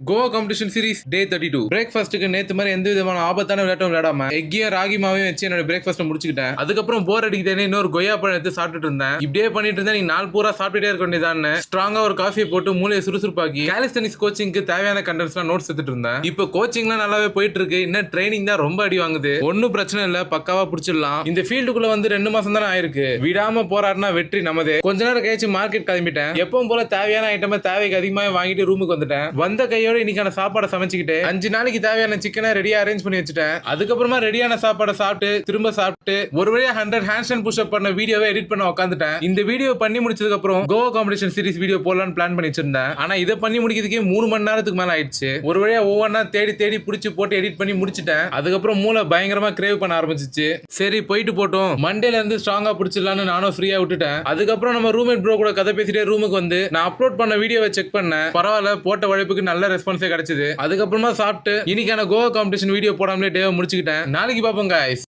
Goa competition series டே 32. பிரேக்ஃபாஸ்ட்டுக்கு நேத்து மாதிரி எந்த விதமான ஆபத்தான விளையாட்டும் விளையாடாம எக்கியும் ராகி மாவையும் வச்சு என்னோட பிரேக்ஃபாஸ்ட் முடிச்சுக்கிட்டேன். அதுக்கப்புறம் போர் அடிக்குதுன்னு இன்னொரு கொய்யா பழம் எடுத்து சாப்பிட்டுட்டு இருந்தேன். இப்படியே பண்ணிட்டு இருந்தா நீ நாள் பூரா சாப்பிட்டுட்டே இருக்க வேண்டியதான்னு ஸ்ட்ராங்கா ஒரு காஃபியை போட்டு மூளையை சுறுசுறுப்பாக்கி காலிஸ்தனிக்ஸ் கோச்சிங்க்கு தேவையான கண்டென்ட்ஸ்லாம் நோட்ஸ் எடுத்துட்டு இருந்தேன். இப்போ கோச்சிங்லாம் நல்லாவே போயிட்டு இருக்கு. இன்னும் ட்ரைனிங் தான் ரொம்ப அடி வாங்குது. ஒன்னும் பிரச்சனை இல்ல, பக்காவா புடிச்சிடலாம். இந்த ஃபீல்டுக்குள்ள வந்து 2 மாசம் தானே ஆயிருக்கு. விடாம போராடினா வெற்றி நமதே. கொஞ்ச நேரம் கழிச்சு மார்க்கெட் கிளம்பிட்டேன். எப்பவும் போல தேவையான ஐட்டமா தேவைக்கு அதிகமாக வாங்கிட்டு ரூமுக்கு வந்துட்டேன். வந்த கையோட இன்னைக்கான சாப்பாடை சமைச்சுக்கிட்டு 5 நாளைக்கு தேவையான சிக்கனை ரெடியா அரேஞ்ச் பண்ணி வச்சுட்டேன். அதுக்கப்புறமா ரெடியான சாப்பாடை சாப்பிட்டு திரும்ப சாப்பிட்டு ஒரு வழியா 100 ஹேண்ட் ஸ்டாண்ட் புஷ் அப் பண்ண வீடியோவை எடிட் பண்ண உட்காந்துட்டேன். இந்த வீடியோ பண்ணி முடிச்சதுக்கு அப்புறம் கோவா காம்படிஷன் சீரிஸ் வீடியோ போடலாம்னு பிளான் பண்ணி வச்சிருந்தேன். ஆனா இதை பண்ணி முடிக்கிறதுக்கே 3 மணி நேரத்துக்கு மேல ஆயிடுச்சு. ஒரு வழியா ஒவ்வொன்னா தேடி தேடி புடிச்சு போட்டு எடிட் பண்ணி முடிச்சிட்டேன். அதுக்கப்புறம் மூளை பயங்கரமா கிரேவ் பண்ண ஆரம்பிச்சிச்சு. சரி போயிட்டு போட்டோம், மண்டேல இருந்து ஸ்ட்ராங்கா பிடிச்சிடலாம்னு நானும் ஃப்ரீயா விட்டுட்டேன். அதுக்கப்புறம் நம்ம ரூம்மேட் ப்ரோ கூட கதை பேசிட்டே ரூமுக்கு வந்து நான் அப்லோட் பண்ண வீடியோவை செக் பண்ணேன். பரவாயில்ல, போட்ட உழைப்புக்கு நல்ல ரெஸ்பான்ஸே கிடைச்சது. அதுக்கப்புறமா சாப்பிட்டு இன்னைக்கான கோவா காம்படிஷன் வீடியோ போடாமலே டேவை முடிச்சுக்கிட்டேன். நாளைக்கு பாப்போம் गाइस.